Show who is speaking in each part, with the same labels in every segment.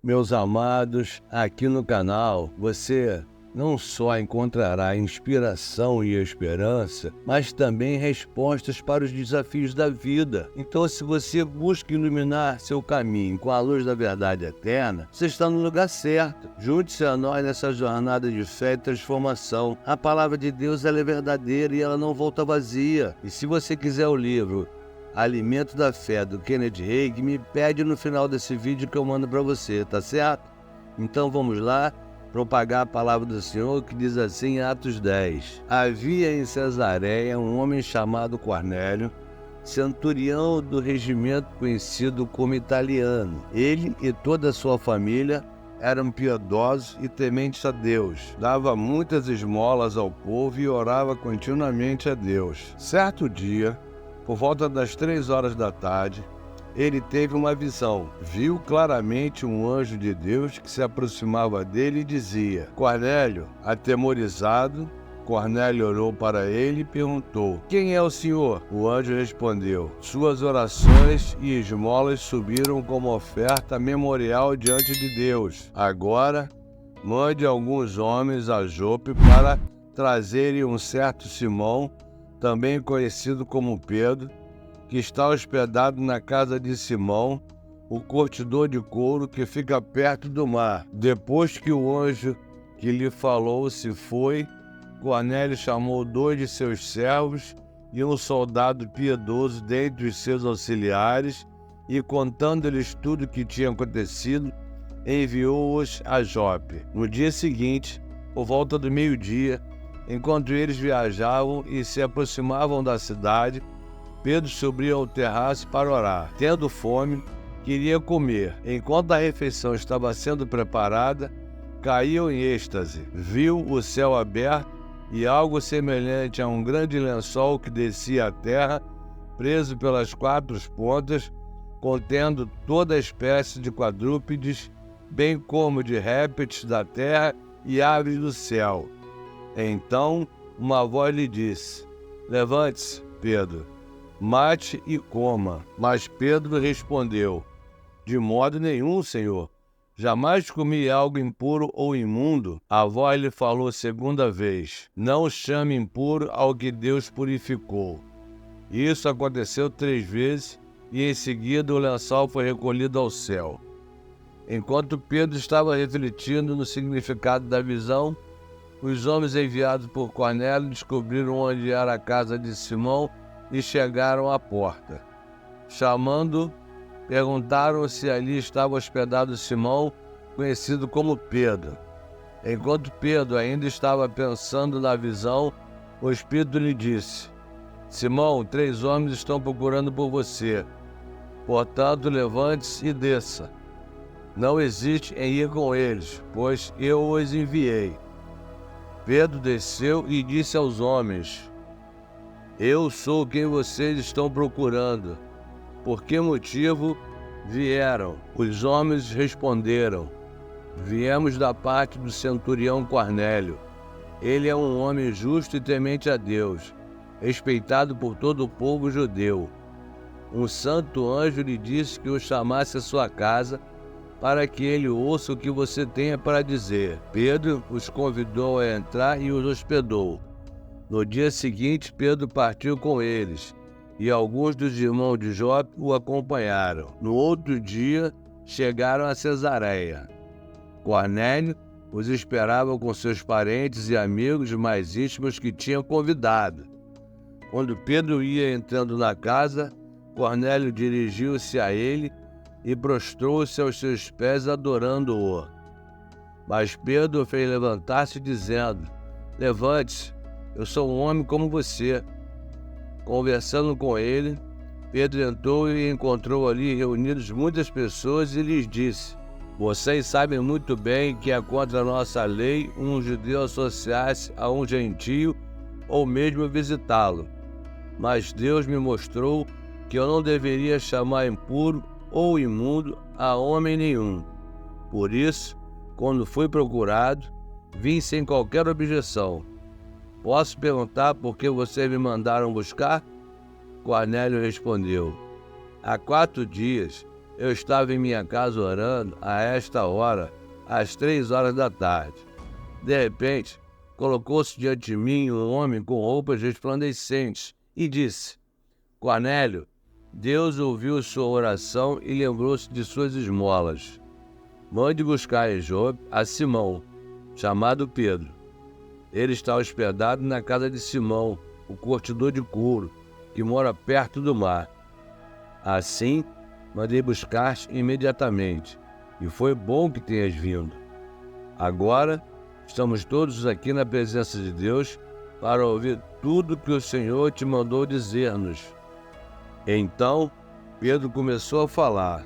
Speaker 1: Meus amados, aqui no canal você não só encontrará inspiração e esperança, mas também respostas para os desafios da vida. Então, se você busca iluminar seu caminho com a luz da verdade eterna, você está no lugar certo. Junte-se a nós nessa jornada de fé e transformação. A palavra de Deus ela é verdadeira e ela não volta vazia. E se você quiser o livro Alimento da Fé, do Kenneth Hagin, me pede no final desse vídeo que eu mando para você, tá certo? Então vamos lá, propagar a palavra do Senhor, que diz assim em Atos 10. Havia em Cesareia um homem chamado Cornélio, centurião do regimento conhecido como italiano. Ele e toda a sua família eram piedosos e tementes a Deus. Dava muitas esmolas ao povo e orava continuamente a Deus. Certo dia, por volta das 3 horas da tarde, ele teve uma visão. Viu claramente um anjo de Deus que se aproximava dele e dizia: Cornélio. Atemorizado, Cornélio olhou para ele e perguntou: Quem é o Senhor? O anjo respondeu: Suas orações e esmolas subiram como oferta memorial diante de Deus. Agora, mande alguns homens a Jope para trazerem um certo Simão, também conhecido como Pedro, que está hospedado na casa de Simão, o curtidor de couro que fica perto do mar. Depois que o anjo que lhe falou se foi, Cornélio chamou 2 de seus servos e um soldado piedoso dentre os seus auxiliares e, contando-lhes tudo o que tinha acontecido, enviou-os a Jope. No dia seguinte, por volta do meio-dia, enquanto eles viajavam e se aproximavam da cidade, Pedro subiu ao terraço para orar. Tendo fome, queria comer. Enquanto a refeição estava sendo preparada, caiu em êxtase. Viu o céu aberto e algo semelhante a um grande lençol que descia à terra, preso pelas 4 pontas, contendo toda espécie de quadrúpedes, bem como de répteis da terra e aves do céu. Então uma voz lhe disse: Levante-se, Pedro, mate e coma. Mas Pedro respondeu: De modo nenhum, Senhor. Jamais comi algo impuro ou imundo. A voz lhe falou segunda vez: Não chame impuro ao que Deus purificou. Isso aconteceu 3 vezes e em seguida o lençol foi recolhido ao céu. Enquanto Pedro estava refletindo no significado da visão, os homens enviados por Cornélio descobriram onde era a casa de Simão e chegaram à porta. Chamando, perguntaram se ali estava hospedado Simão, conhecido como Pedro. Enquanto Pedro ainda estava pensando na visão, o Espírito lhe disse: Simão, 3 homens estão procurando por você. Portanto, levante-se e desça. Não hesite em ir com eles, pois eu os enviei. Pedro desceu e disse aos homens: Eu sou quem vocês estão procurando. Por que motivo vieram? Os homens responderam: Viemos da parte do centurião Cornélio. Ele é um homem justo e temente a Deus, respeitado por todo o povo judeu. Um santo anjo lhe disse que o chamasse à sua casa, para que ele ouça o que você tenha para dizer. Pedro os convidou a entrar e os hospedou. No dia seguinte, Pedro partiu com eles, e alguns dos irmãos de Jope o acompanharam. No outro dia, chegaram a Cesareia. Cornélio os esperava com seus parentes e amigos mais íntimos que tinham convidado. Quando Pedro ia entrando na casa, Cornélio dirigiu-se a ele e prostrou-se aos seus pés, adorando-o. Mas Pedro o fez levantar-se, dizendo: Levante-se, eu sou um homem como você. Conversando com ele, Pedro entrou e encontrou ali reunidas muitas pessoas e lhes disse: Vocês sabem muito bem que é contra a nossa lei um judeu associar-se a um gentio ou mesmo visitá-lo. Mas Deus me mostrou que eu não deveria chamar impuro ou imundo a homem nenhum. Por isso, quando fui procurado, vim sem qualquer objeção. Posso perguntar por que vocês me mandaram buscar? Cornélio respondeu: Há 4 dias eu estava em minha casa orando a esta hora, às 3 horas da tarde. De repente, colocou-se diante de mim um homem com roupas resplandecentes e disse: Cornélio, Deus ouviu sua oração e lembrou-se de suas esmolas. Mande buscar em Jope a Simão, chamado Pedro. Ele está hospedado na casa de Simão, o curtidor de couro, que mora perto do mar. Assim, mandei buscar-te imediatamente, e foi bom que tenhas vindo. Agora, estamos todos aqui na presença de Deus para ouvir tudo que o Senhor te mandou dizer-nos. Então, Pedro começou a falar.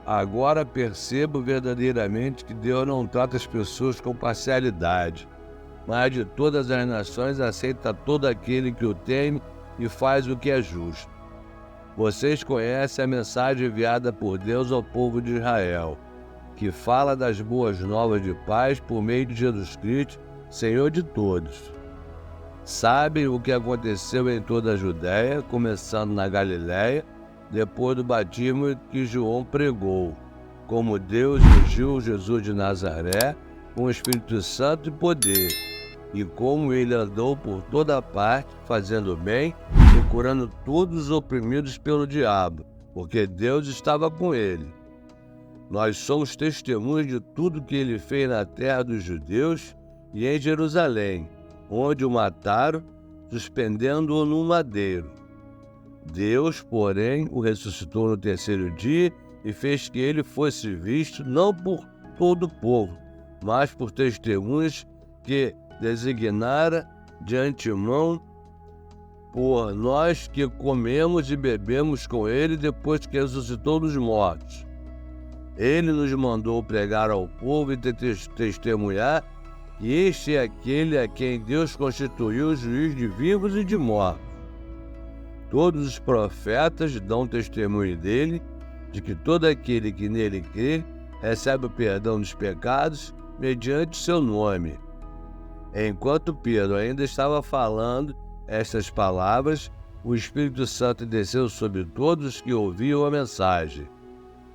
Speaker 1: Agora percebo verdadeiramente que Deus não trata as pessoas com parcialidade, mas de todas as nações aceita todo aquele que o teme e faz o que é justo. Vocês conhecem a mensagem enviada por Deus ao povo de Israel, que fala das boas novas de paz por meio de Jesus Cristo, Senhor de todos. Sabem o que aconteceu em toda a Judéia, começando na Galiléia, depois do batismo que João pregou, como Deus ungiu Jesus de Nazaré com o Espírito Santo e poder, e como ele andou por toda parte, fazendo bem e curando todos os oprimidos pelo diabo, porque Deus estava com ele. Nós somos testemunhas de tudo que ele fez na terra dos judeus e em Jerusalém, onde o mataram, suspendendo-o num madeiro. Deus, porém, o ressuscitou no terceiro dia e fez que ele fosse visto não por todo o povo, mas por testemunhas que designara de antemão por nós que comemos e bebemos com ele depois que ressuscitou dos mortos. Ele nos mandou pregar ao povo e testemunhar que este é aquele a quem Deus constituiu juiz de vivos e de mortos. Todos os profetas dão testemunho dele, de que todo aquele que nele crê recebe o perdão dos pecados mediante seu nome. Enquanto Pedro ainda estava falando estas palavras, o Espírito Santo desceu sobre todos os que ouviam a mensagem.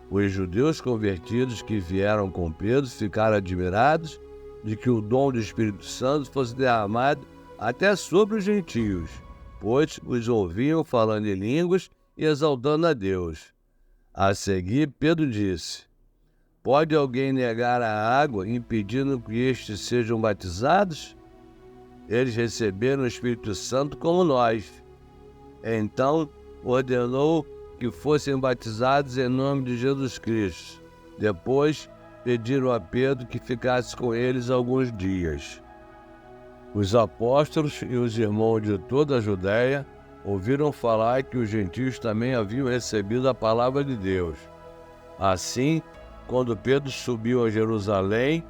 Speaker 1: Os judeus convertidos que vieram com Pedro ficaram admirados de que o dom do Espírito Santo fosse derramado até sobre os gentios, pois os ouviam falando em línguas e exaltando a Deus. A seguir, Pedro disse: Pode alguém negar a água, impedindo que estes sejam batizados? Eles receberam o Espírito Santo como nós. Então, ordenou que fossem batizados em nome de Jesus Cristo. Depois, pediram a Pedro que ficasse com eles alguns dias. Os apóstolos e os irmãos de toda a Judéia ouviram falar que os gentios também haviam recebido a palavra de Deus. Assim, quando Pedro subiu a Jerusalém,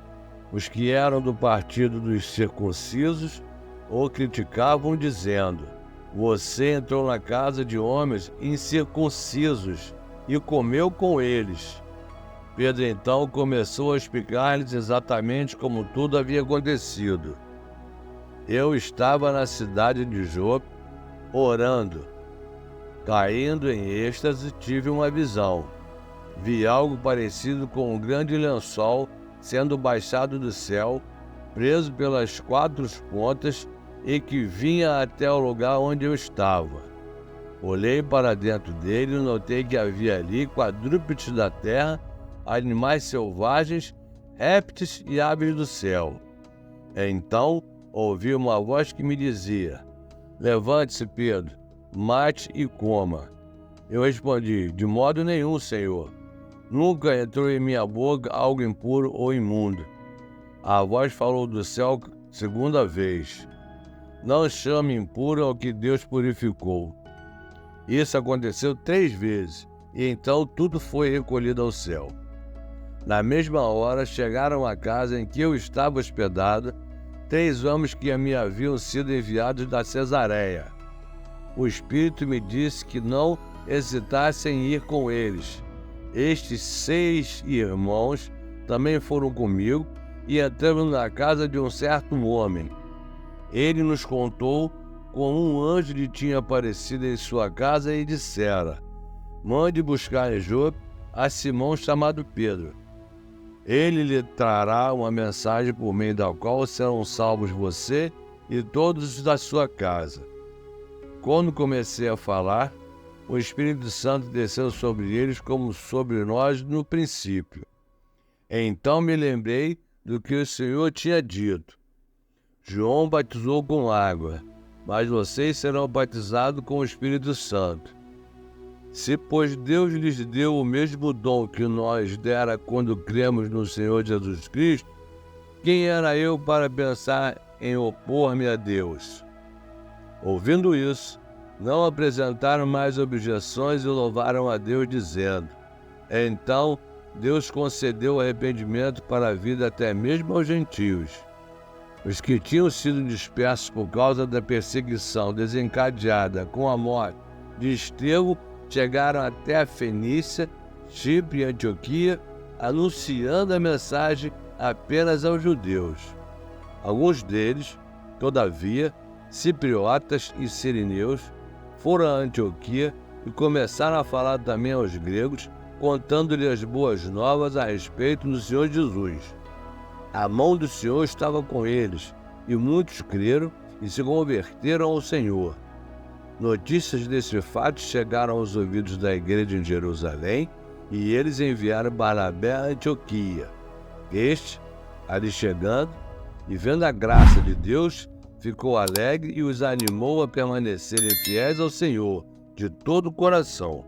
Speaker 1: os que eram do partido dos circuncisos o criticavam, dizendo: Você entrou na casa de homens incircuncisos e comeu com eles. Pedro então começou a explicar-lhes exatamente como tudo havia acontecido. Eu estava na cidade de Jope, orando. Caindo em êxtase, tive uma visão. Vi algo parecido com um grande lençol sendo baixado do céu, preso pelas 4 pontas e que vinha até o lugar onde eu estava. Olhei para dentro dele e notei que havia ali quadrúpedes da terra, animais selvagens, répteis e aves do céu. Então ouvi uma voz que me dizia: Levante-se, Pedro, mate e coma. Eu respondi: De modo nenhum, Senhor. Nunca entrou em minha boca algo impuro ou imundo. A voz falou do céu segunda vez: Não chame impuro ao que Deus purificou. Isso aconteceu 3 vezes, e então tudo foi recolhido ao céu. Na mesma hora chegaram à casa em que eu estava hospedado 3 homens que me haviam sido enviados da Cesareia. O Espírito me disse que não hesitasse em ir com eles. Estes 6 irmãos também foram comigo e entramos na casa de um certo homem. Ele nos contou como um anjo lhe tinha aparecido em sua casa e dissera: Mande buscar em Jope a Simão chamado Pedro. Ele lhe trará uma mensagem por meio da qual serão salvos você e todos os da sua casa. Quando comecei a falar, o Espírito Santo desceu sobre eles como sobre nós no princípio. Então me lembrei do que o Senhor tinha dito. João batizou com água, mas vocês serão batizados com o Espírito Santo. Se, pois, Deus lhes deu o mesmo dom que nós dera quando cremos no Senhor Jesus Cristo, quem era eu para pensar em opor-me a Deus? Ouvindo isso, não apresentaram mais objeções e louvaram a Deus, dizendo: Então Deus concedeu arrependimento para a vida até mesmo aos gentios. Os que tinham sido dispersos por causa da perseguição desencadeada com a morte de Estevão chegaram até a Fenícia, Chipre e Antioquia, anunciando a mensagem apenas aos judeus. Alguns deles, todavia, cipriotas e sirineus, foram a Antioquia e começaram a falar também aos gregos, contando-lhe as boas novas a respeito do Senhor Jesus. A mão do Senhor estava com eles, e muitos creram e se converteram ao Senhor. Notícias desse fato chegaram aos ouvidos da igreja em Jerusalém, e eles enviaram Barnabé a Antioquia. Este, ali chegando, e vendo a graça de Deus, ficou alegre e os animou a permanecerem fiéis ao Senhor, de todo o coração.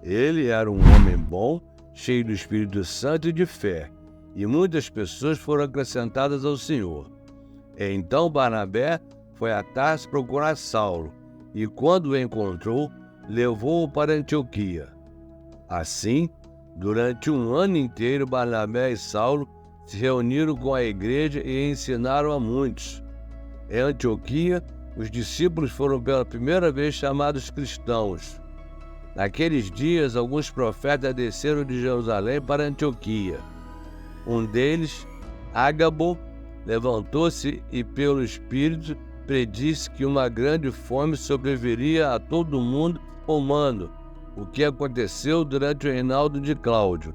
Speaker 1: Ele era um homem bom, cheio do Espírito Santo e de fé, e muitas pessoas foram acrescentadas ao Senhor. Então Barnabé foi a Tarso procurar Saulo, e quando o encontrou, levou-o para Antioquia. Assim, durante um ano inteiro, Barnabé e Saulo se reuniram com a igreja e ensinaram a muitos. Em Antioquia, os discípulos foram pela primeira vez chamados cristãos. Naqueles dias, alguns profetas desceram de Jerusalém para Antioquia. Um deles, Ágabo, levantou-se e, pelo Espírito, predisse que uma grande fome sobreviria a todo o mundo romano, o que aconteceu durante o reinado de Cláudio.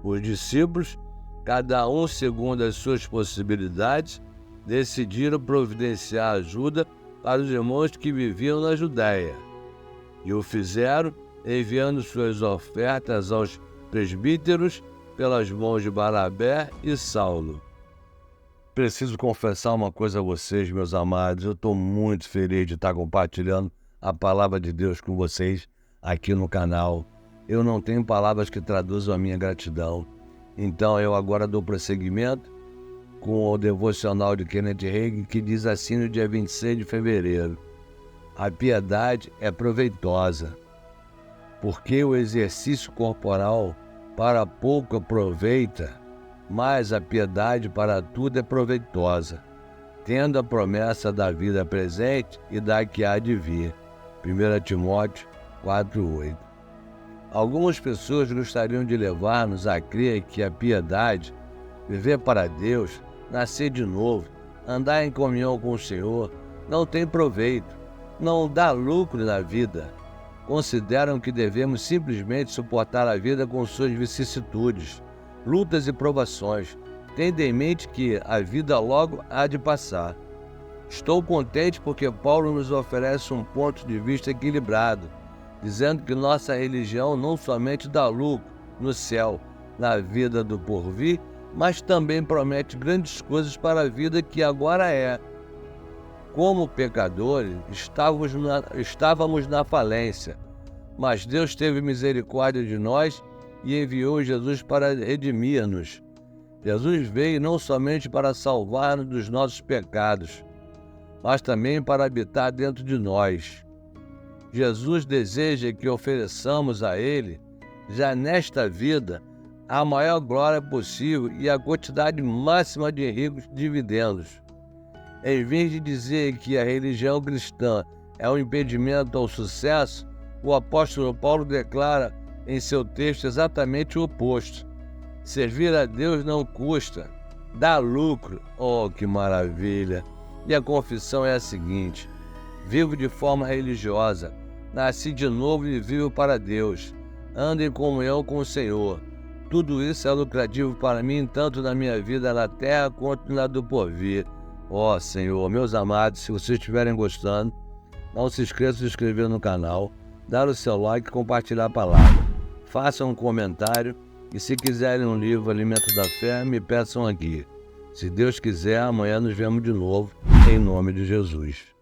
Speaker 1: Os discípulos, cada um segundo as suas possibilidades, decidiram providenciar ajuda para os irmãos que viviam na Judéia. E o fizeram, enviando suas ofertas aos presbíteros pelas mãos de Barnabé e Saulo. Preciso confessar uma coisa a vocês, meus amados. Eu estou muito feliz de estar compartilhando a palavra de Deus com vocês aqui no canal. Eu não tenho palavras que traduzam a minha gratidão. Então eu agora dou prosseguimento com o devocional de Kenneth Hagin, que diz assim no dia 26 de fevereiro. A piedade é proveitosa, porque o exercício corporal para pouco aproveita, mas a piedade para tudo é proveitosa, tendo a promessa da vida presente e da que há de vir. 1 Timóteo 4:8. Algumas pessoas gostariam de levar-nos a crer que a piedade, viver para Deus, nascer de novo, andar em comunhão com o Senhor, não tem proveito, não dá lucro na vida. Consideram que devemos simplesmente suportar a vida com suas vicissitudes, lutas e provações, tendo em mente que a vida logo há de passar. Estou contente porque Paulo nos oferece um ponto de vista equilibrado, dizendo que nossa religião não somente dá lucro no céu, na vida do porvir, mas também promete grandes coisas para a vida que agora é. Como pecadores, estávamos na falência, mas Deus teve misericórdia de nós e enviou Jesus para redimir-nos. Jesus veio não somente para salvar-nos dos nossos pecados, mas também para habitar dentro de nós. Jesus deseja que ofereçamos a Ele, já nesta vida, a maior glória possível e a quantidade máxima de ricos dividendos. Em vez de dizer que a religião cristã é um impedimento ao sucesso, o apóstolo Paulo declara em seu texto exatamente o oposto. Servir a Deus não custa, dá lucro. Oh, que maravilha! E a confissão é a seguinte: vivo de forma religiosa, nasci de novo e vivo para Deus. ando em comunhão com o Senhor. Tudo isso é lucrativo para mim, tanto na minha vida na terra quanto na do porvir. Ó Senhor, meus amados, se vocês estiverem gostando, não se esqueçam de se inscrever no canal, dar o seu like e compartilhar a palavra. Façam um comentário e se quiserem um livro Alimento da Fé, me peçam aqui. Se Deus quiser, amanhã nos vemos de novo, em nome de Jesus.